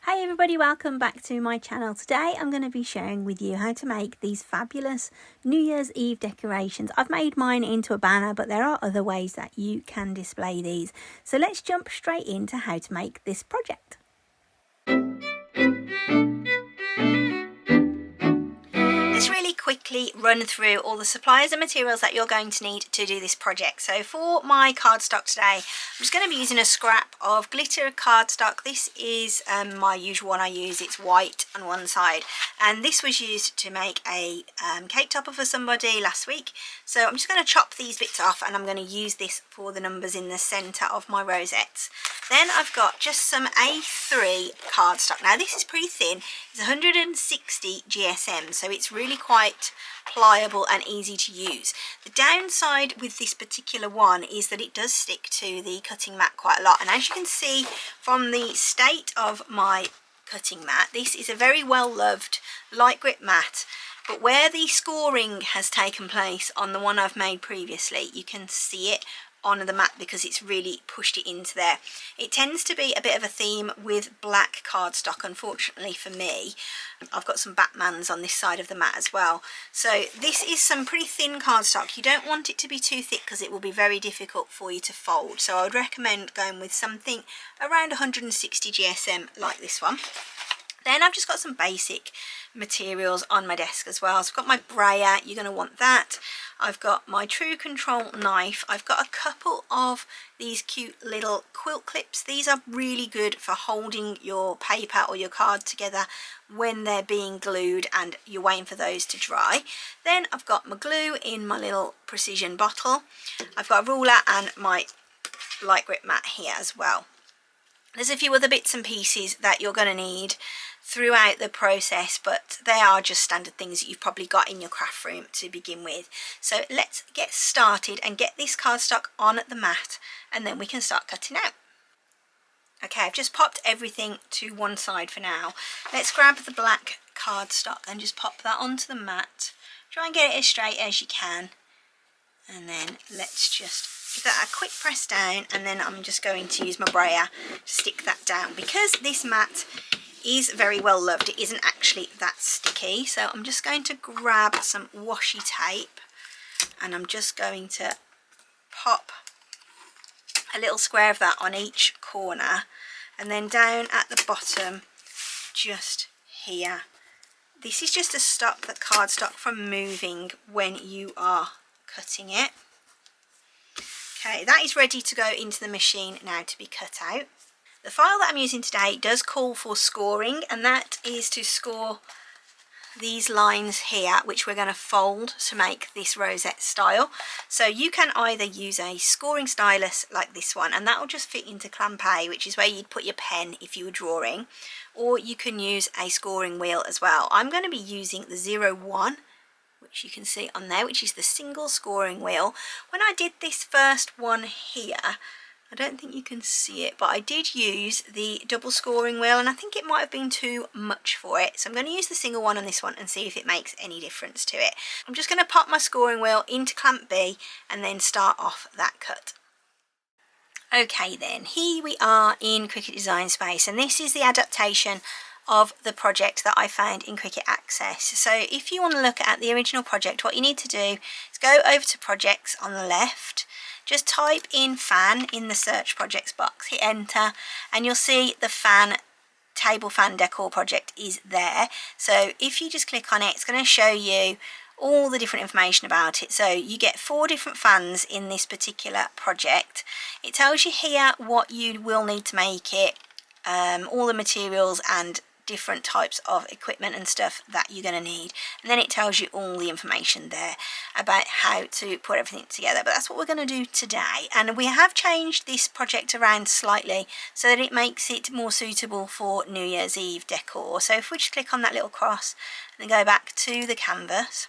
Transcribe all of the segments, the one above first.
Hey everybody, welcome back to my channel. Today I'm going to be sharing with you how to make these fabulous New Year's Eve decorations. I've made mine into a banner, but there are other ways that you can display these. So let's jump straight into how to make this project. Let's really quickly run through all the supplies and materials that you're going to need to do this project. So for my cardstock today, I'm just going to be using a scrap of glitter cardstock. This is my usual one I use. It's white on one side, and this was used to make a cake topper for somebody last week. So I'm just going to chop these bits off, and I'm going to use this for the numbers in the centre of my rosettes. Then I've got just some A3 cardstock. Now this is pretty thin. It's 160 GSM, so it's really quite pliable and easy to use. The downside with this particular one is that it does stick to the cutting mat quite a lot, and as you can see from the state of my cutting mat, this is a very well loved light grip mat, but where the scoring has taken place on the one I've made previously, you can see it on the mat because it's really pushed it into there. It tends to be a bit of a theme with black cardstock, unfortunately for me. I've got some Batmans on this side of the mat as well. So this is some pretty thin cardstock. You don't want it to be too thick because it will be very difficult for you to fold. So I would recommend going with something around 160 GSM like this one. Then I've just got some basic materials on my desk as well. So I've got my brayer, you're going to want that. I've got my True Control knife. I've got a couple of these cute little quilt clips. These are really good for holding your paper or your card together when they're being glued and you're waiting for those to dry. Then I've got my glue in my little precision bottle. I've got a ruler and my light grip mat here as well. There's a few other bits and pieces that you're going to need throughout the process, but they are just standard things that you've probably got in your craft room to begin with. So let's get started and get this cardstock on the mat, and then we can start cutting out. Okay, I've just popped everything to one side for now. Let's grab the black cardstock and just pop that onto the mat. Try and get it as straight as you can, and then let's just give that a quick press down, and then I'm just going to use my brayer to stick that down. Because this mat is very well loved, it isn't actually that sticky, so I'm just going to grab some washi tape and I'm just going to pop a little square of that on each corner, and then down at the bottom just here. This is just to stop the cardstock from moving when you are cutting it. Okay, that is ready to go into the machine now to be cut out. The file that I'm using today does call for scoring, and that is to score these lines here, which we're going to fold to make this rosette style. So you can either use a scoring stylus like this one, and that will just fit into clamp A, which is where you'd put your pen if you were drawing, or you can use a scoring wheel as well. I'm going to be using the 01, which you can see on there, which is the single scoring wheel. When I did this first one here, I don't think you can see it, but I did use the double scoring wheel, and I think it might have been too much for it. So I'm going to use the single one on this one and see if it makes any difference to it. I'm just going to pop my scoring wheel into clamp B and then start off that cut. Okay then, here we are in Cricut Design Space, and this is the adaptation of the project that I found in Cricut Access. So if you want to look at the original project, what you need to do is go over to projects on the left, just type in fan in the search projects box, hit enter, and you'll see the fan table fan decor project is there. So if you just click on it, it's going to show you all the different information about it. So you get 4 different fans in this particular project. It tells you here what you will need to make it, all the materials and different types of equipment and stuff that you're going to need, and then it tells you all the information there about how to put everything together. But that's what we're going to do today, and we have changed this project around slightly so that it makes it more suitable for New Year's Eve decor. So if we just click on that little cross and then go back to the canvas,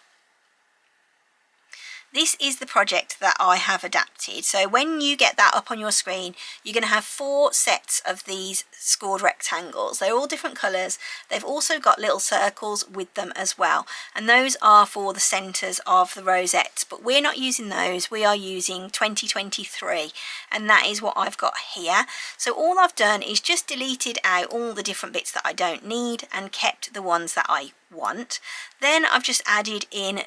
This is the project that I have adapted. So when you get that up on your screen, you're going to have 4 sets of these scored rectangles. They're all different colours. They've also got little circles with them as well. And those are for the centres of the rosettes. But we're not using those. We are using 2023. And that is what I've got here. So all I've done is just deleted out all the different bits that I don't need and kept the ones that I want. Then I've just added in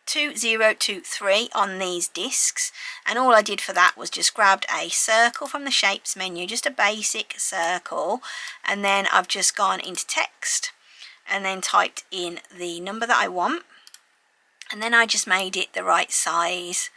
2023 on these discs, and all I did for that was just grabbed a circle from the shapes menu, just a basic circle, and then I've just gone into text and then typed in the number that I want, and then I just made it the right size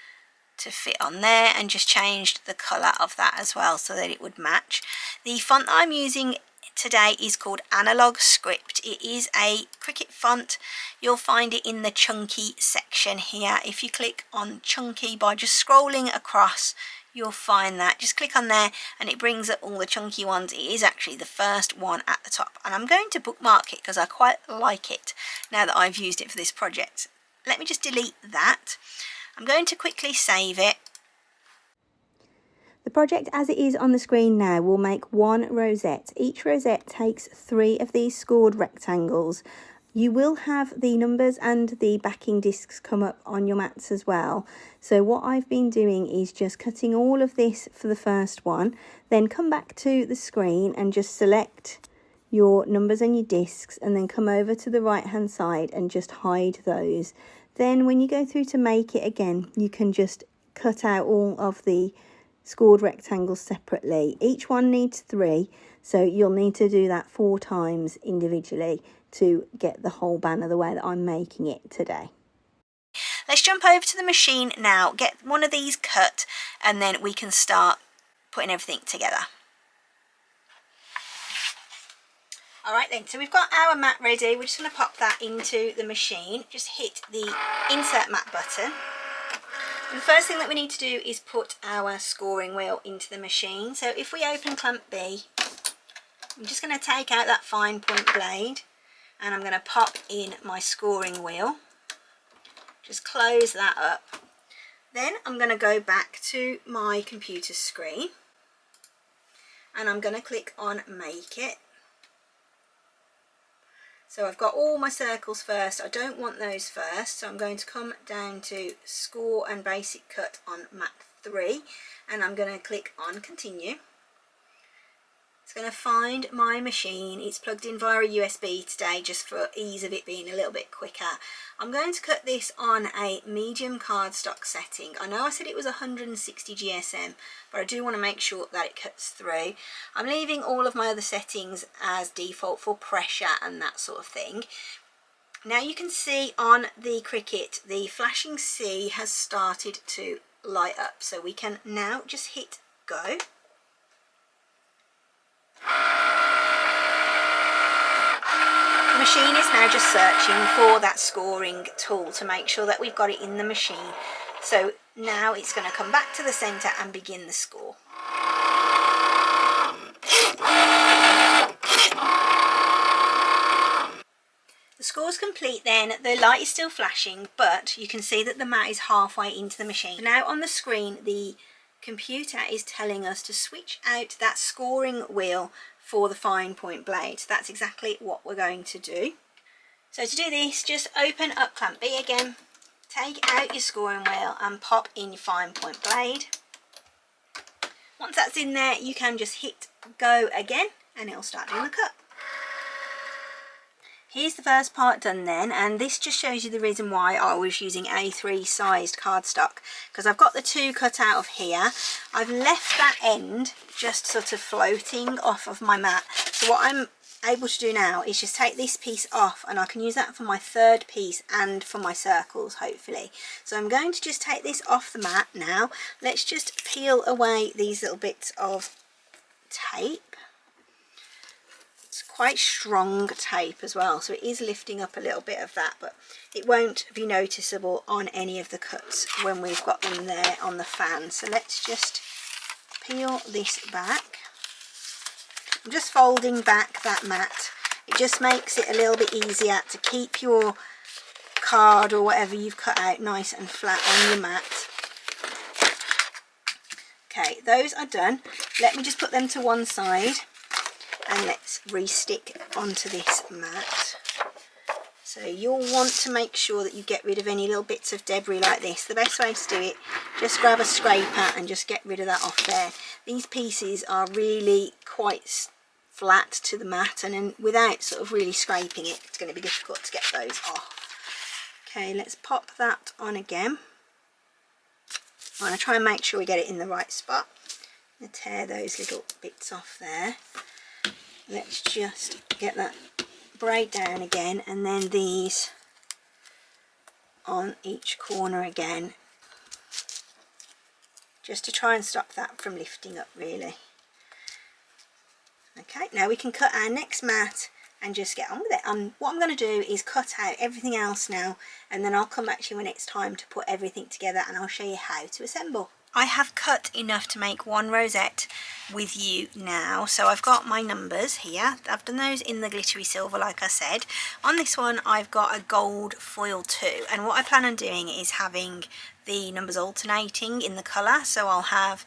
to fit on there and just changed the colour of that as well so that it would match. The font that I'm using today is called Analog Script. It is a Cricut font. You'll find it in the chunky section here. If you click on chunky by just scrolling across, you'll find that. Just click on there and it brings up all the chunky ones. It is actually the first one at the top, and I'm going to bookmark it because I quite like it now that I've used it for this project. Let me just delete that. I'm going to quickly save it. The project as it is on the screen now will make 1 rosette. Each rosette takes 3 of these scored rectangles. You will have the numbers and the backing discs come up on your mats as well. So what I've been doing is just cutting all of this for the first one, then come back to the screen and just select your numbers and your discs, and then come over to the right hand side and just hide those. Then when you go through to make it again, you can just cut out all of the scored rectangles separately. Each one needs 3, so you'll need to do that 4 times individually to get the whole banner the way that I'm making it today. Let's jump over to the machine now, get one of these cut, and then we can start putting everything together. Alright then, so we've got our mat ready. We're just going to pop that into the machine. Just hit the insert mat button. And the first thing that we need to do is put our scoring wheel into the machine. So if we open clamp B, I'm just going to take out that fine point blade and I'm going to pop in my scoring wheel. Just close that up. Then I'm going to go back to my computer screen and I'm going to click on Make It. So I've got all my circles first. I don't want those first, so I'm going to come down to Score and Basic Cut on mat 3 and I'm going to click on Continue. It's going to find my machine. It's plugged in via a USB today just for ease of it being a little bit quicker. I'm going to cut this on a medium cardstock setting. I know I said it was 160 GSM, but I do want to make sure that it cuts through. I'm leaving all of my other settings as default for pressure and that sort of thing. Now you can see on the Cricut the flashing C has started to light up, so we can now just hit go. The machine is now just searching for that scoring tool to make sure that we've got it in the machine. So now it's going to come back to the centre and begin the score. The score's complete then. The light is still flashing, but you can see that the mat is halfway into the machine. Now on the screen the computer is telling us to switch out that scoring wheel for the fine point blade. So that's exactly what we're going to do. So to do this, just open up clamp B again, take out your scoring wheel and pop in your fine point blade. Once that's in there, you can just hit go again and it'll start doing the cut. Here's the first part done then, and this just shows you the reason why I was using A3 sized cardstock, because I've got the 2 cut out of here. I've left that end just sort of floating off of my mat. So what I'm able to do now is just take this piece off and I can use that for my 3rd piece and for my circles hopefully. So I'm going to just take this off the mat now. Let's just peel away these little bits of tape. Quite strong tape as well, so it is lifting up a little bit of that, but it won't be noticeable on any of the cuts when we've got them there on the fan. So let's just peel this back. I'm just folding back that mat. It just makes it a little bit easier to keep your card or whatever you've cut out nice and flat on your mat. Okay, those are done. Let me just put them to one side and let's re-stick onto this mat. So you'll want to make sure that you get rid of any little bits of debris like this. The best way to do it, just grab a scraper and just get rid of that off there. These pieces are really quite flat to the mat, and then without sort of really scraping it, it's going to be difficult to get those off. Okay, let's pop that on again. I'm going to try and make sure we get it in the right spot. I'm going to tear those little bits off there. Let's just get that braid down again, and then these on each corner again, just to try and stop that from lifting up really. Okay, now we can cut our next mat and just get on with it. What I'm going to do is cut out everything else now, and then I'll come back to you when it's time to put everything together and I'll show you how to assemble. I have cut enough to make one rosette with you now, so I've got my numbers here. I've done those in the glittery silver like I said. On this one I've got a gold foil too, and what I plan on doing is having the numbers alternating in the colour. So I'll have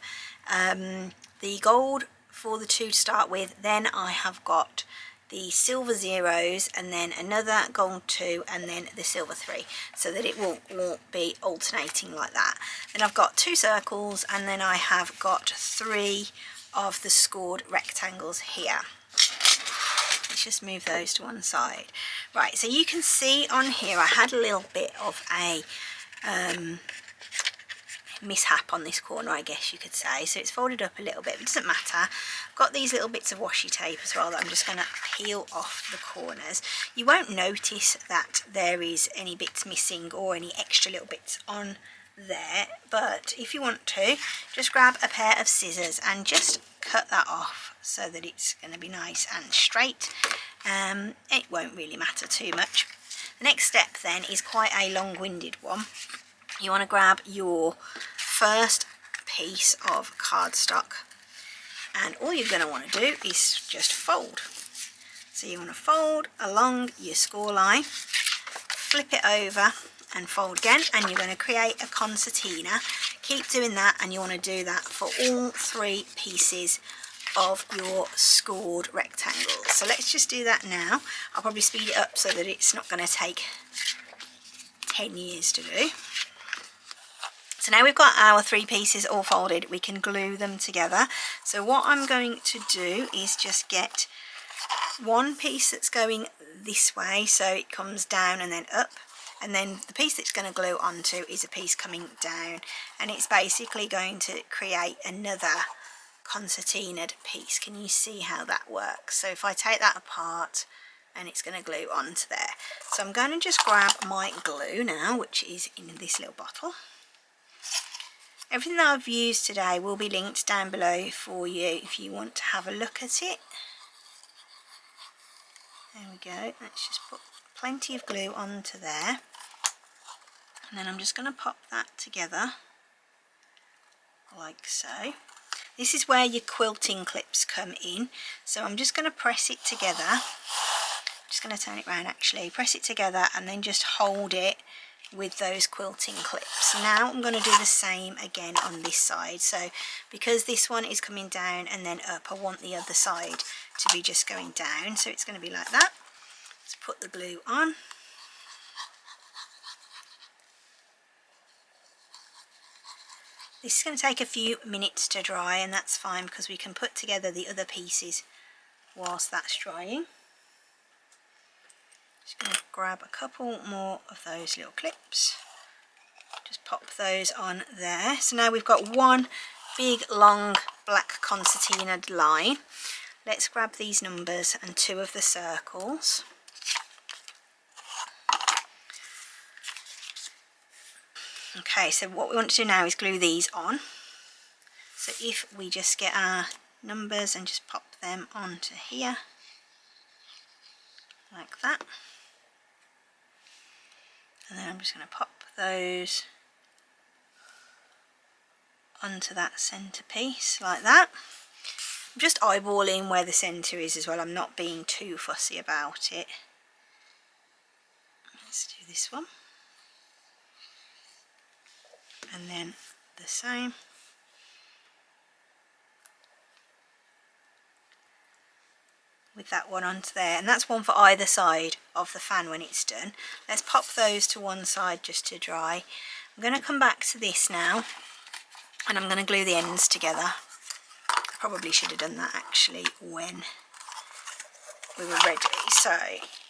the gold for the 2 to start with, then I have got the silver zeros, and then another gold 2, and then the silver 3, so that it will be alternating like that. Then I've got 2 circles, and then I have got 3 of the scored rectangles here. Let's just move those to one side. Right, so you can see on here I had a little bit of a mishap on this corner, I guess you could say, so it's folded up a little bit, but it doesn't matter. I've got these little bits of washi tape as well that I'm just going to peel off the corners. You won't notice that there is any bits missing or any extra little bits on there, but if you want to, just grab a pair of scissors and just cut that off so that it's going to be nice and straight. It won't really matter too much. The next step then is quite a long-winded one. You want to grab your first piece of cardstock, and all you're going to want to do is just fold. So you want to fold along your score line, flip it over and fold again, and you're going to create a concertina. Keep doing that, and you want to do that for all 3 pieces of your scored rectangles. So let's just do that now. I'll probably speed it up so that it's not going to take 10 years to do. So now we've got our 3 pieces all folded, we can glue them together. So what I'm going to do is just get one piece that's going this way, so it comes down and then up, and then the piece that's going to glue onto is a piece coming down, and it's basically going to create another concertinaed piece. Can you see how that works? So if I take that apart, and it's going to glue onto there. So I'm going to just grab my glue now, which is in this little bottle. Everything that I've used today will be linked down below for you if you want to have a look at it. There we go. Let's just put plenty of glue onto there. And then I'm just going to pop that together like so. This is where your quilting clips come in. So I'm just going to press it together. I'm just going to turn it around actually. Press it together and then just hold it with those quilting clips. Now I'm going to do the same again on this side. So because this one is coming down and then up, I want the other side to be just going down. So it's going to be like that. Let's put the glue on. This is going to take a few minutes to dry, and that's fine because we can put together the other pieces whilst that's drying. Just going to grab a couple more of those little clips, just pop those on there. So now we've got one big long black concertinaed line. Let's grab these numbers and 2 of the circles. Okay, so what we want to do now is glue these on. So if we just get our numbers and just pop them onto here like that. And then I'm just going to pop those onto that centre piece like that. I'm just eyeballing where the centre is as well. I'm not being too fussy about it. Let's do this one. and then the same. With that one onto there, and that's one for either side of the fan when it's done. Let's pop those to one side just to dry. I'm going to come back to this now, and I'm going to glue the ends together. I probably should have done that actually when we were ready. So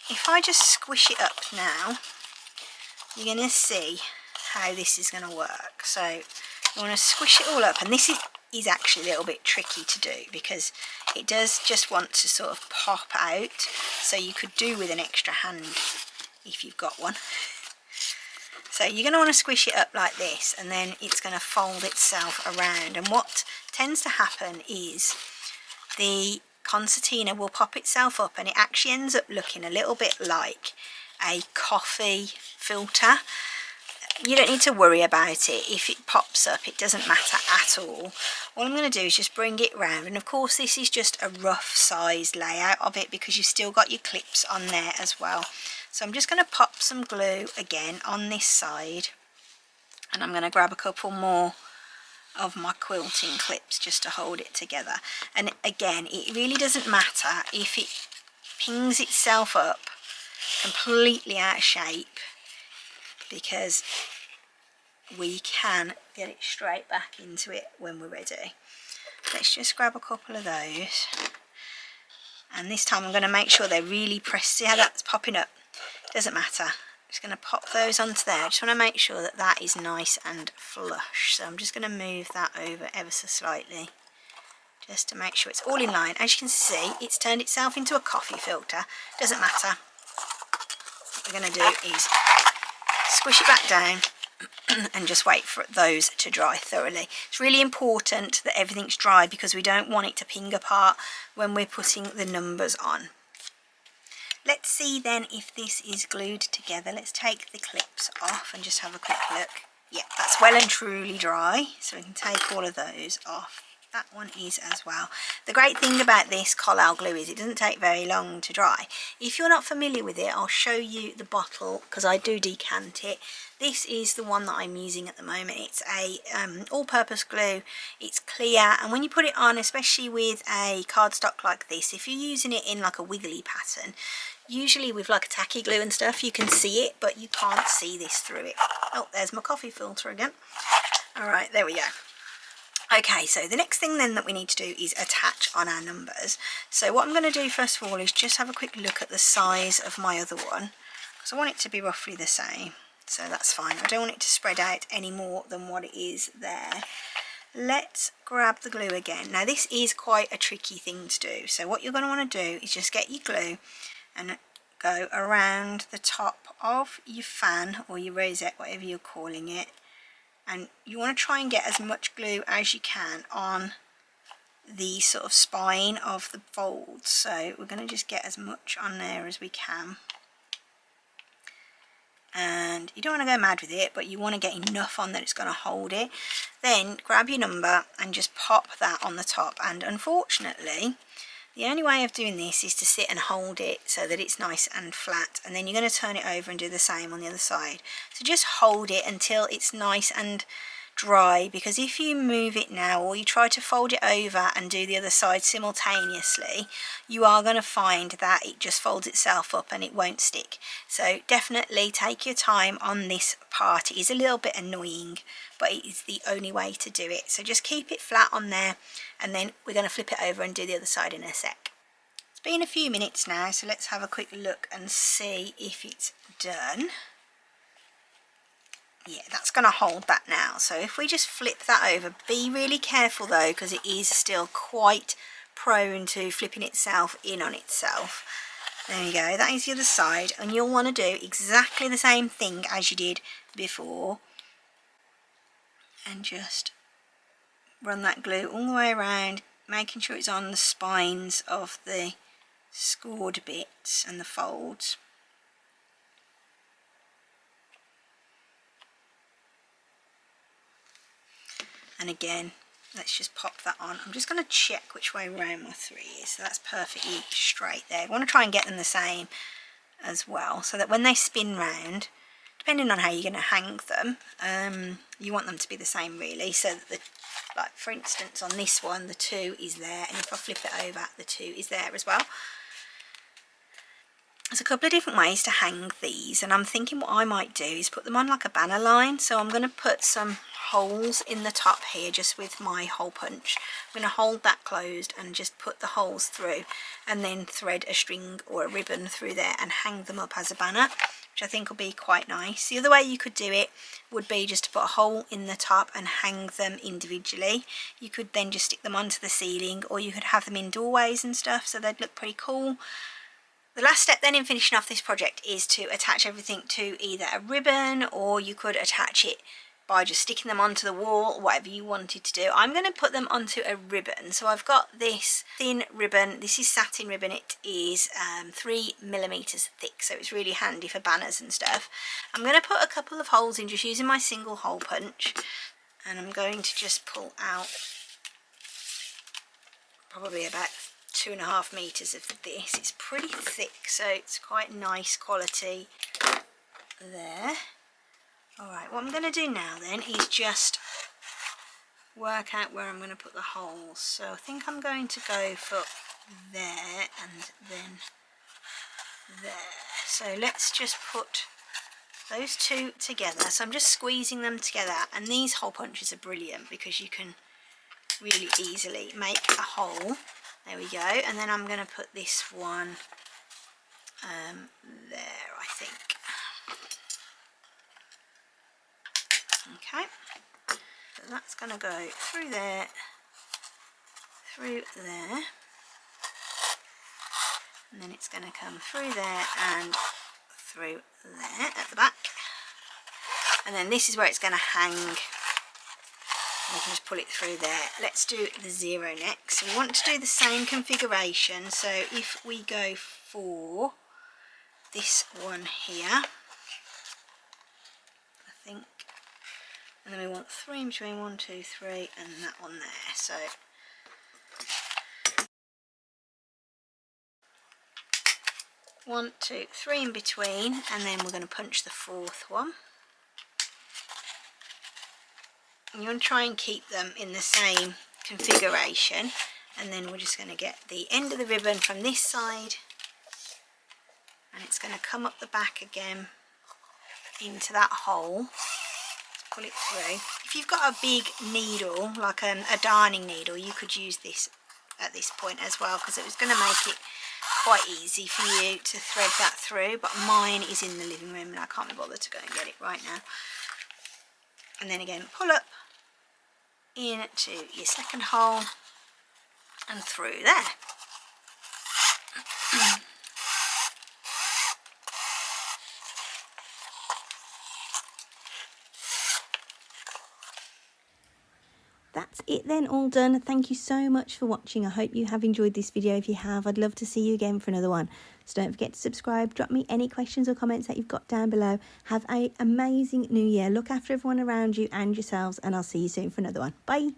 if I just squish it up now, you're going to see how this is going to work. So you want to squish it all up, and this is actually a little bit tricky to do because it does just want to sort of pop out, so you could do with an extra hand if you've got one. So you're going to want to squish it up like this, and then it's going to fold itself around, and what tends to happen is the concertina will pop itself up, and it actually ends up looking a little bit like a coffee filter. You don't need to worry about it if it pops up, it doesn't matter at all. All I'm going to do is just bring it round, and of course this is just a rough size layout of it because you've still got your clips on there as well. So I'm just going to pop some glue again on this side, and I'm going to grab a couple more of my quilting clips just to hold it together. And again, it really doesn't matter if it pings itself up completely out of shape, because we can get it straight back into it when we're ready. Let's just grab a couple of those, and this time I'm going to make sure they're really pressed. See how that's popping up? Doesn't matter. I'm just going to pop those onto there. I just want to make sure that that is nice and flush. So I'm just going to move that over ever so slightly just to make sure it's all in line. As you can see, it's turned itself into a coffee filter. Doesn't matter. What we're going to do is squish it back down and just wait for those to dry thoroughly. It's really important that everything's dry because we don't want it to ping apart when we're putting the numbers on. Let's see then if this is glued together. Let's take the clips off and just have a quick look. Yeah, that's well and truly dry, so we can take all of those off. That one is as well. The great thing about this collal glue is it doesn't take very long to dry. If you're not familiar with it, I'll show you the bottle because I do decant it. This is the one that I'm using at the moment. It's a all-purpose glue. It's clear, and when you put it on, especially with a cardstock like this, if you're using it in like a wiggly pattern, usually with like a tacky glue and stuff, you can see it, but you can't see this through it. Oh, there's my coffee filter again. All right, there we go. Okay, so the next thing then that we need to do is attach on our numbers. So what I'm going to do first of all is just have a quick look at the size of my other one, because I want it to be roughly the same. So that's fine. I don't want it to spread out any more than what it is there. Let's grab the glue again. Now this is quite a tricky thing to do. So what you're going to want to do is just get your glue and go around the top of your fan or your rosette, whatever you're calling it. And you want to try and get as much glue as you can on the sort of spine of the folds. So we're going to just get as much on there as we can. And you don't want to go mad with it, but you want to get enough on that it's going to hold it. Then grab your number and just pop that on the top. And unfortunately, the only way of doing this is to sit and hold it so that it's nice and flat, and then you're going to turn it over and do the same on the other side. So just hold it until it's nice and dry, because if you move it now or you try to fold it over and do the other side simultaneously, you are going to find that it just folds itself up and it won't stick. So definitely take your time on this part. It is a little bit annoying, but it is the only way to do it. So just keep it flat on there, and then we're going to flip it over and do the other side in a sec. It's been a few minutes now, so let's have a quick look and see if it's done. Yeah, that's going to hold that now. So if we just flip that over, be really careful though, because it is still quite prone to flipping itself in on itself. There we go, that is the other side, and you'll want to do exactly the same thing as you did before, and just run that glue all the way around, making sure it's on the spines of the scored bits and the folds. And again, let's just pop that on. I'm just going to check which way round my 3 is. So that's perfectly straight there. I want to try and get them the same as well, so that when they spin round, depending on how you're going to hang them, you want them to be the same really, so that the, like for instance on this one the 2 is there, and if I flip it over the 2 is there as well. There's a couple of different ways to hang these, and I'm thinking what I might do is put them on like a banner line. So I'm going to put some holes in the top here just with my hole punch. I'm going to hold that closed and just put the holes through, and then thread a string or a ribbon through there and hang them up as a banner, which I think will be quite nice. The other way you could do it would be just to put a hole in the top and hang them individually. You could then just stick them onto the ceiling, or you could have them in doorways and stuff, so they'd look pretty cool. The last step then in finishing off this project is to attach everything to either a ribbon, or you could attach it by just sticking them onto the wall, whatever you wanted to do. I'm going to put them onto a ribbon. So I've got this thin ribbon. This is satin ribbon. It is 3mm thick, so it's really handy for banners and stuff. I'm going to put a couple of holes in just using my single hole punch, and I'm going to just pull out probably about 2.5 meters of this. It's pretty thick, so it's quite nice quality there. Alright, what I'm going to do now then is just work out where I'm going to put the holes. So I think I'm going to go for there and then there. So let's just put those 2 together. So I'm just squeezing them together, and these hole punches are brilliant because you can really easily make a hole. There we go. And then I'm going to put this one there, I think. Okay, so that's going to go through there, and then it's going to come through there and through there at the back, and then this is where it's going to hang. I can just pull it through there. Let's do the 0 next. So we want to do the same configuration, so if we go for this one here, I think, and then we want 3 in between, 1, 2, 3, and that one there. So one, 2, 3 in between, and then we're going to punch the 4th one. And you want to try and keep them in the same configuration, and then we're just going to get the end of the ribbon from this side, and it's going to come up the back again into that hole. Pull it through. If you've got a big needle, like a darning needle, you could use this at this point as well, because it was going to make it quite easy for you to thread that through, but mine is in the living room and I can't be bothered to go and get it right now. And then again, pull up into your second hole and through there. That's it then, all done. Thank you so much for watching. I hope you have enjoyed this video. If you have, I'd love to see you again for another one. So don't forget to subscribe. Drop me any questions or comments that you've got down below. Have an amazing new year. Look after everyone around you and yourselves, and I'll see you soon for another one. Bye.